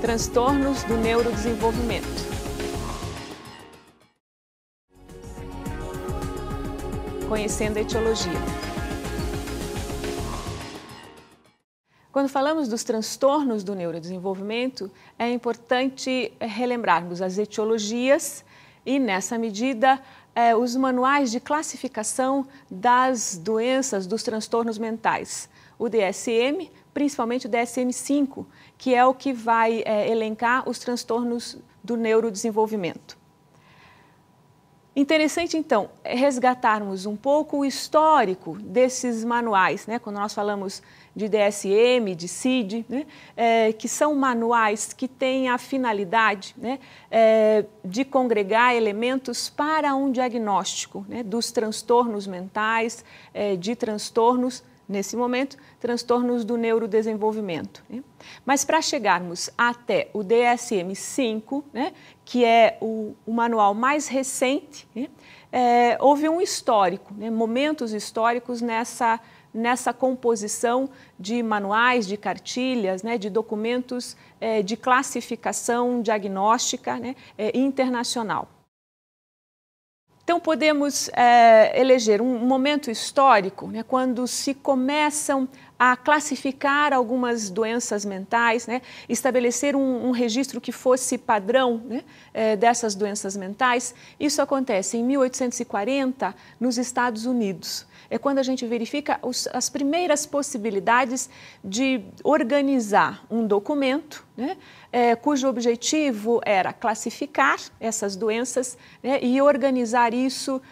Transtornos do neurodesenvolvimento. Conhecendo a etiologia. Quando falamos dos transtornos do neurodesenvolvimento, é importante relembrarmos as etiologias e, nessa medida, os manuais de classificação das doenças, dos transtornos mentais. O DSM, principalmente o DSM-5, que é o que vai elencar os transtornos do neurodesenvolvimento. Interessante, então, resgatarmos um pouco o histórico desses manuais, né? Quando nós falamos de DSM, de CID, né? Que são manuais que têm a finalidade, né? De congregar elementos para um diagnóstico, né? Dos transtornos mentais, de transtornos, nesse momento, transtornos do neurodesenvolvimento, né? Mas para chegarmos até o DSM-5, né, que é o manual mais recente, né, houve um histórico, né, momentos históricos nessa composição de manuais, de cartilhas, né, de documentos de classificação diagnóstica, né, internacional. Então, podemos eleger um momento histórico, né, quando se começam a classificar algumas doenças mentais, né, estabelecer um registro que fosse padrão, né, dessas doenças mentais. Isso acontece em 1840, nos Estados Unidos. É quando a gente verifica as primeiras possibilidades de organizar um documento, né, cujo objetivo era classificar essas doenças, né, e organizar isso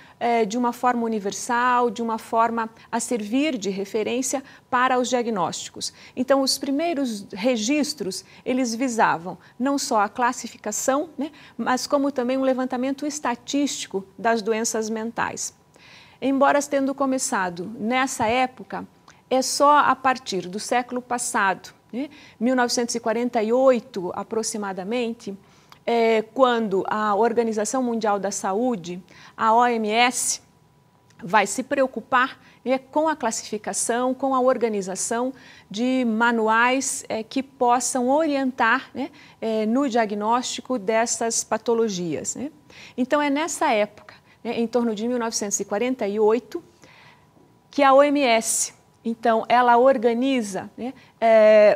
de uma forma universal, de uma forma a servir de referência para os diagnósticos. Então, os primeiros registros, eles visavam não só a classificação, né, mas como também um levantamento estatístico das doenças mentais. Embora tendo começado nessa época, é só a partir do século passado, né, 1948 aproximadamente, quando a Organização Mundial da Saúde, a OMS, vai se preocupar, né, com a classificação, com a organização de manuais que possam orientar, né, no diagnóstico dessas patologias, né. Então, é nessa época, né, em torno de 1948, que a OMS, então, ela organiza, né,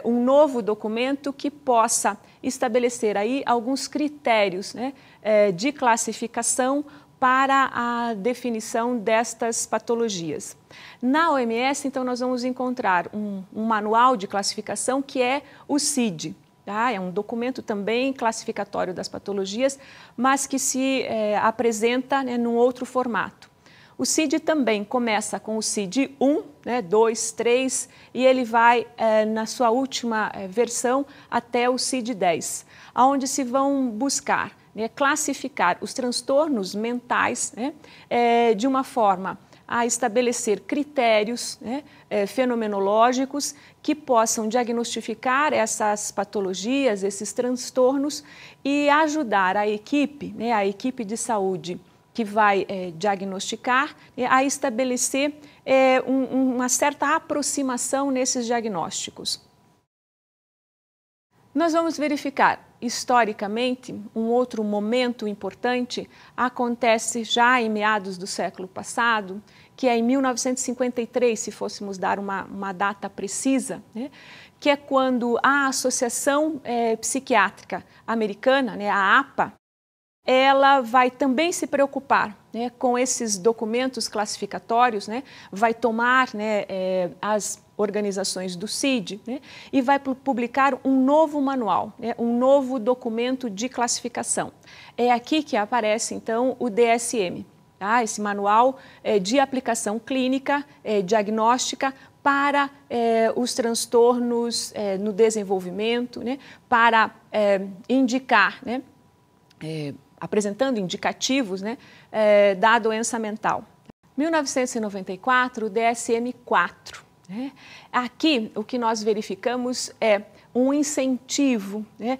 um novo documento que possa estabelecer aí alguns critérios, né, de classificação para a definição destas patologias. Na OMS, então, nós vamos encontrar um manual de classificação que é o CID. Tá? É um documento também classificatório das patologias, mas que se apresenta, né, num outro formato. O CID também começa com o CID-1, né, 2, 3, e ele vai, na sua última versão, até o CID-10, onde se vão buscar, né, classificar os transtornos mentais, né, de uma forma a estabelecer critérios, né, fenomenológicos que possam diagnosticar essas patologias, esses transtornos e ajudar a equipe, né, a equipe de saúde que vai diagnosticar, a estabelecer uma certa aproximação nesses diagnósticos. Nós vamos verificar, historicamente, um outro momento importante acontece já em meados do século passado, que é em 1953, se fôssemos dar uma data precisa, né, que é quando a Associação Psiquiátrica Americana, né, a APA, ela vai também se preocupar, né, com esses documentos classificatórios, né, vai tomar, né, as organizações do CID, né, e vai publicar um novo manual, né, um novo documento de classificação. É aqui que aparece, então, o DSM, tá? Esse manual de aplicação clínica, diagnóstica, para os transtornos no desenvolvimento, né, para indicar, né, apresentando indicativos, né, da doença mental. 1994, o DSM-4. Né? Aqui, o que nós verificamos é um incentivo, né,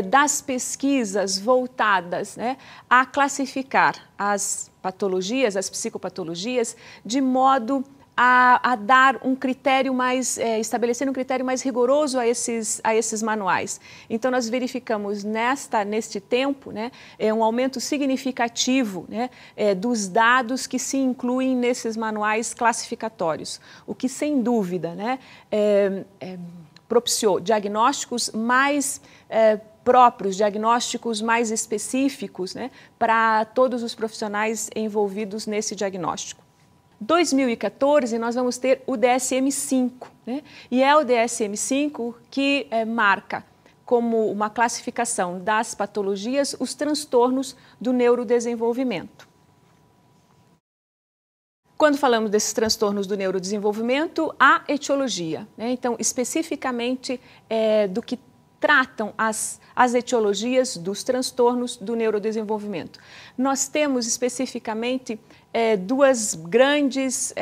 das pesquisas voltadas, né, a classificar as patologias, as psicopatologias, de modo a dar um critério mais, estabelecer um critério mais rigoroso a esses manuais. Então, nós verificamos neste tempo, né, um aumento significativo, né, dos dados que se incluem nesses manuais classificatórios, o que, sem dúvida, né, propiciou diagnósticos mais próprios, diagnósticos mais específicos, né, para todos os profissionais envolvidos nesse diagnóstico. 2014, nós vamos ter o DSM-5, né? E é o DSM-5 que marca como uma classificação das patologias os transtornos do neurodesenvolvimento. Quando falamos desses transtornos do neurodesenvolvimento, há etiologia, né? Então, especificamente do que tratam as etiologias dos transtornos do neurodesenvolvimento. Nós temos especificamente duas grandes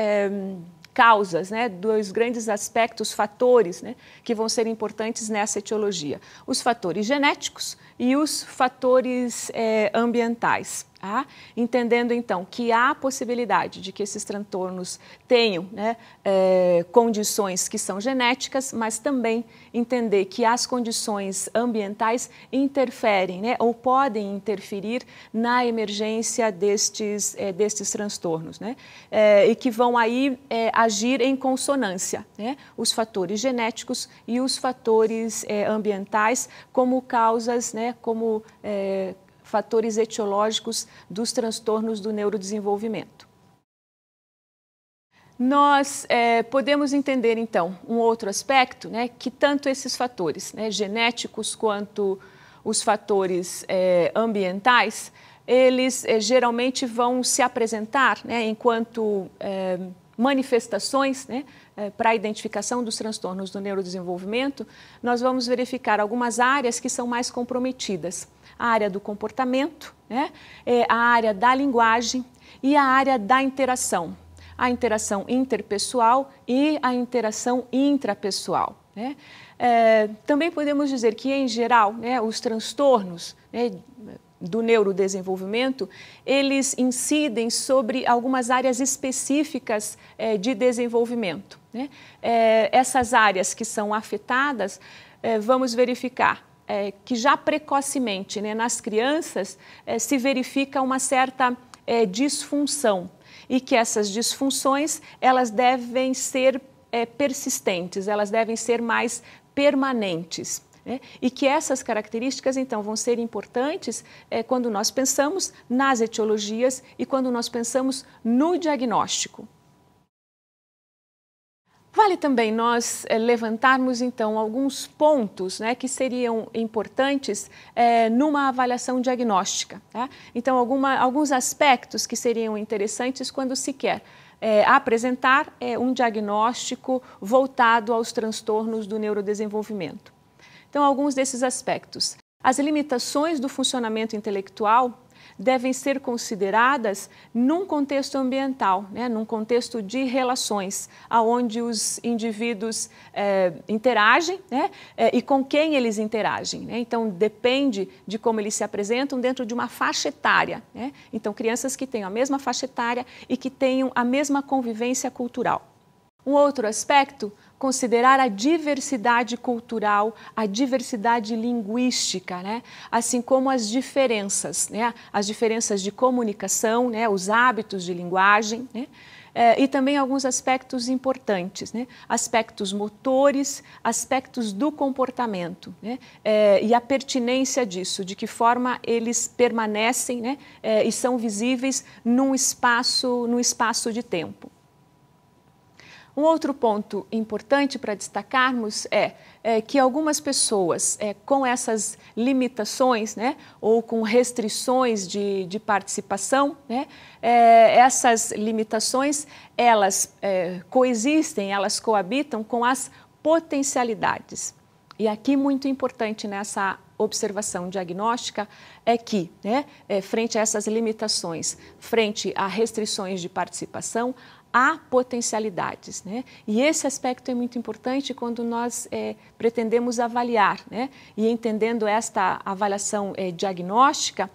causas, né? Dois grandes aspectos, fatores, né? Que vão ser importantes nessa etiologia. Os fatores genéticos e os fatores ambientais. Tá? Entendendo, então, que há a possibilidade de que esses transtornos tenham, né, condições que são genéticas, mas também entender que as condições ambientais interferem, né, ou podem interferir na emergência destes transtornos, né, e que vão aí agir em consonância, né, os fatores genéticos e os fatores ambientais como causas, né, como fatores etiológicos dos transtornos do neurodesenvolvimento. Nós podemos entender, então, um outro aspecto, né, que tanto esses fatores, né, genéticos quanto os fatores ambientais, eles geralmente vão se apresentar, né, enquanto manifestações, né, para a identificação dos transtornos do neurodesenvolvimento. Nós vamos verificar algumas áreas que são mais comprometidas. A área do comportamento, né, a área da linguagem e a área da interação. A interação interpessoal e a interação intrapessoal, né. Também podemos dizer que, em geral, né, os transtornos, né, do neurodesenvolvimento, eles incidem sobre algumas áreas específicas de desenvolvimento, né. Essas áreas que são afetadas, vamos verificar que já precocemente, né, nas crianças se verifica uma certa disfunção e que essas disfunções elas devem ser persistentes, elas devem ser mais permanentes, né? E que essas características então vão ser importantes quando nós pensamos nas etiologias e quando nós pensamos no diagnóstico. Vale também nós levantarmos, então, alguns pontos, né, que seriam importantes numa avaliação diagnóstica. Tá? Então, alguns aspectos que seriam interessantes quando se quer apresentar um diagnóstico voltado aos transtornos do neurodesenvolvimento. Então, alguns desses aspectos. As limitações do funcionamento intelectual devem ser consideradas num contexto ambiental, né, num contexto de relações, onde os indivíduos interagem, né, e com quem eles interagem, né? Então, depende de como eles se apresentam dentro de uma faixa etária, né? Então, crianças que tenham a mesma faixa etária e que tenham a mesma convivência cultural. Um outro aspecto, considerar a diversidade cultural, a diversidade linguística, né? Assim como as diferenças, né? As diferenças de comunicação, né? Os hábitos de linguagem, né? E também alguns aspectos importantes, né? Aspectos motores, aspectos do comportamento, né? E a pertinência disso, de que forma eles permanecem, né? E são visíveis num espaço de tempo. Um outro ponto importante para destacarmos é que algumas pessoas com essas limitações, né, ou com restrições de participação, né, essas limitações, elas coexistem, elas coabitam com as potencialidades. E aqui muito importante nessa observação diagnóstica é que, né, frente a essas limitações, frente a restrições de participação, há potencialidades, né? E esse aspecto é muito importante quando nós pretendemos avaliar, né? E entendendo esta avaliação diagnóstica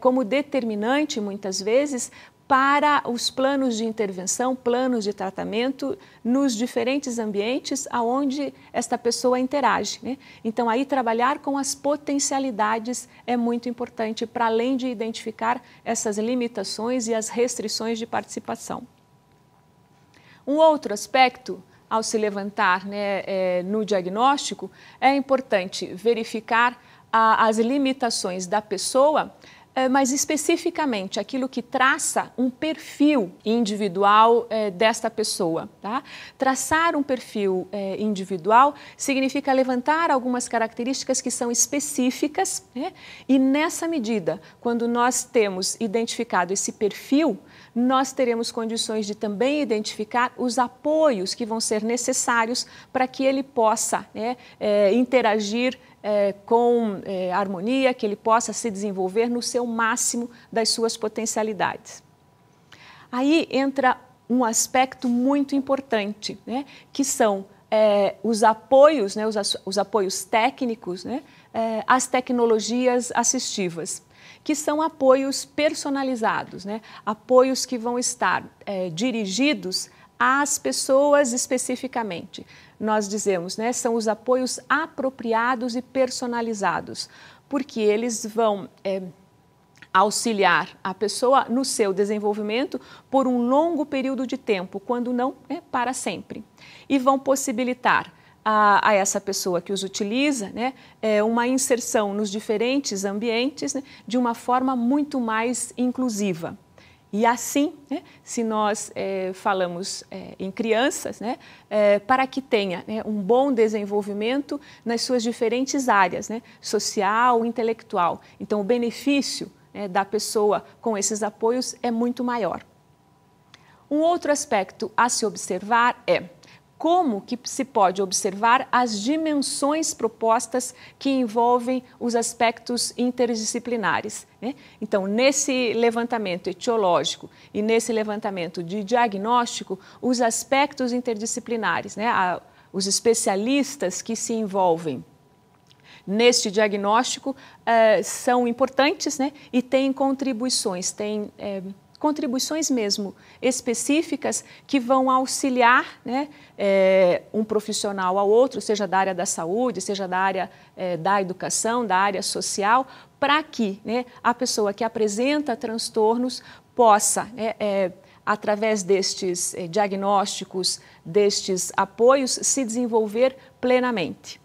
como determinante, muitas vezes, para os planos de intervenção, planos de tratamento nos diferentes ambientes aonde esta pessoa interage, né? Então, aí trabalhar com as potencialidades é muito importante, para além de identificar essas limitações e as restrições de participação. Um outro aspecto, ao se levantar, né, no diagnóstico, é importante verificar as limitações da pessoa, mas especificamente aquilo que traça um perfil individual desta pessoa. Tá? Traçar um perfil individual significa levantar algumas características que são específicas, né? E nessa medida, quando nós temos identificado esse perfil, nós teremos condições de também identificar os apoios que vão ser necessários para que ele possa, né, interagir com harmonia, que ele possa se desenvolver no seu máximo das suas potencialidades. Aí entra um aspecto muito importante, né, que são os apoios, né, os apoios técnicos, né, as tecnologias assistivas, que são apoios personalizados, né, apoios que vão estar dirigidos às pessoas especificamente. Nós dizemos, né, são os apoios apropriados e personalizados, porque eles vão auxiliar a pessoa no seu desenvolvimento por um longo período de tempo, quando não para sempre, e vão possibilitar a essa pessoa que os utiliza, né, uma inserção nos diferentes ambientes, né, de uma forma muito mais inclusiva. E assim, né, se nós falamos em crianças, né, para que tenha, né, um bom desenvolvimento nas suas diferentes áreas, né, social, intelectual. Então, o benefício, né, da pessoa com esses apoios é muito maior. Um outro aspecto a se observar é como que se pode observar as dimensões propostas que envolvem os aspectos interdisciplinares, né? Então, nesse levantamento etiológico e nesse levantamento de diagnóstico, os aspectos interdisciplinares, né? Os especialistas que se envolvem neste diagnóstico são importantes, né? E têm contribuições, contribuições mesmo específicas que vão auxiliar, né, um profissional ao outro, seja da área da saúde, seja da área da educação, da área social, para que, né, a pessoa que apresenta transtornos possa, através destes diagnósticos, destes apoios, se desenvolver plenamente.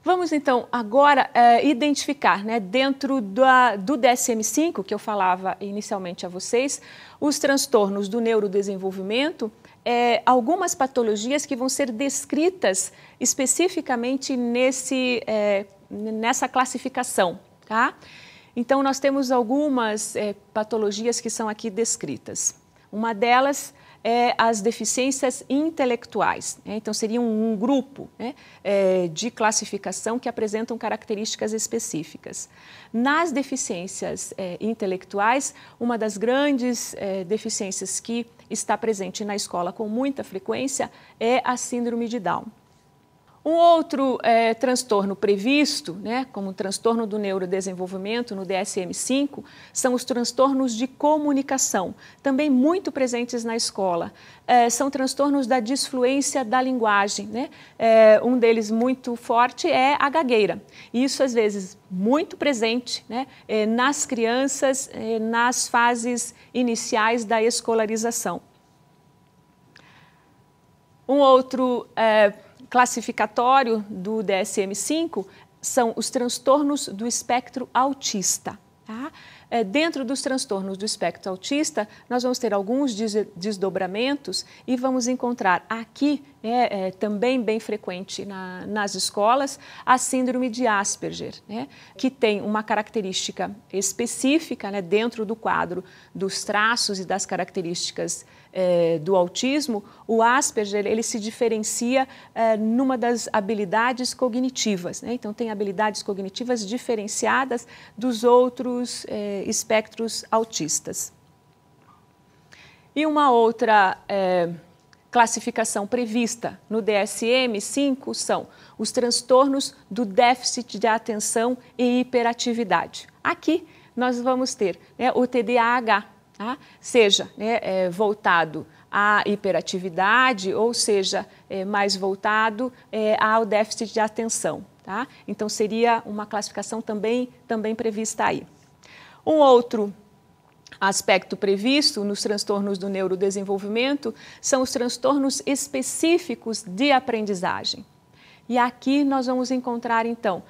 Vamos, então, agora identificar, né, dentro do DSM-5, que eu falava inicialmente a vocês, os transtornos do neurodesenvolvimento, algumas patologias que vão ser descritas especificamente nessa classificação. Tá? Então, nós temos algumas patologias que são aqui descritas. Uma delas as deficiências intelectuais, né? Então, seria um grupo, né, de classificação que apresentam características específicas. Nas deficiências intelectuais, uma das grandes deficiências que está presente na escola com muita frequência é a síndrome de Down. Um outro transtorno previsto, né, como transtorno do neurodesenvolvimento no DSM-5, são os transtornos de comunicação, também muito presentes na escola. São transtornos da disfluência da linguagem, né? Um deles muito forte é a gagueira. Isso, às vezes, muito presente, né, nas crianças, nas fases iniciais da escolarização. Um outro classificatório do DSM-5 são os transtornos do espectro autista. Tá? Dentro dos transtornos do espectro autista, nós vamos ter alguns desdobramentos e vamos encontrar aqui, também bem frequente nas escolas, a síndrome de Asperger, né, que tem uma característica específica, né, dentro do quadro dos traços e das características do autismo. O Asperger, ele se diferencia numa das habilidades cognitivas, né? Então, tem habilidades cognitivas diferenciadas dos outros espectros autistas. E uma outra classificação prevista no DSM-5 são os transtornos do déficit de atenção e hiperatividade. Aqui nós vamos ter, né, o TDAH, tá? Seja, né, voltado à hiperatividade ou seja, mais voltado ao déficit de atenção. Tá? Então, seria uma classificação também prevista aí. Um outro aspecto previsto nos transtornos do neurodesenvolvimento são os transtornos específicos de aprendizagem. E aqui nós vamos encontrar, então,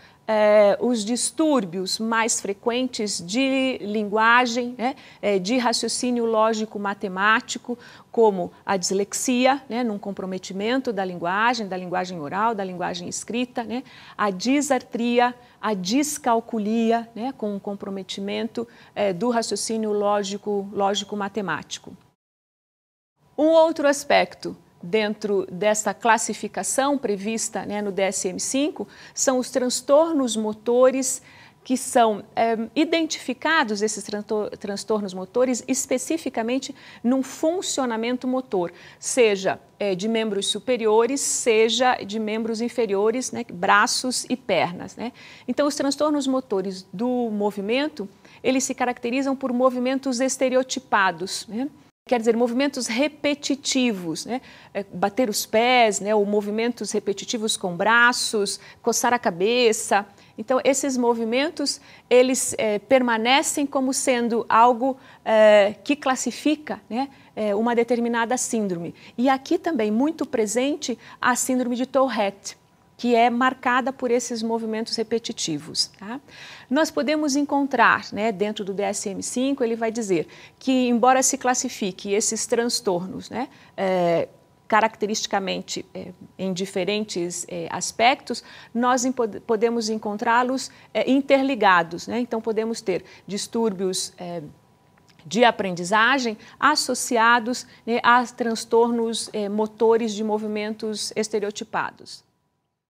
os distúrbios mais frequentes de linguagem, né, de raciocínio lógico-matemático, como a dislexia, né, num comprometimento da linguagem oral, da linguagem escrita, né, a disartria, a discalculia, né, com um comprometimento do raciocínio lógico-matemático. Um outro aspecto dentro dessa classificação prevista, né, no DSM-5, são os transtornos motores que são identificados, esses transtornos motores, especificamente num funcionamento motor, seja de membros superiores, seja de membros inferiores, né, braços e pernas. Né? Então, os transtornos motores do movimento, eles se caracterizam por movimentos estereotipados, né? Quer dizer, movimentos repetitivos, né? Bater os pés, né? Ou movimentos repetitivos com braços, coçar a cabeça. Então, esses movimentos, eles permanecem como sendo algo que classifica, né? Uma determinada síndrome. E aqui também muito presente a síndrome de Tourette, que é marcada por esses movimentos repetitivos. Tá? Nós podemos encontrar, né, dentro do DSM-5, ele vai dizer que, embora se classifique esses transtornos, né, caracteristicamente em diferentes aspectos, nós podemos encontrá-los interligados. Né? Então, podemos ter distúrbios de aprendizagem associados, né, a transtornos motores de movimentos estereotipados.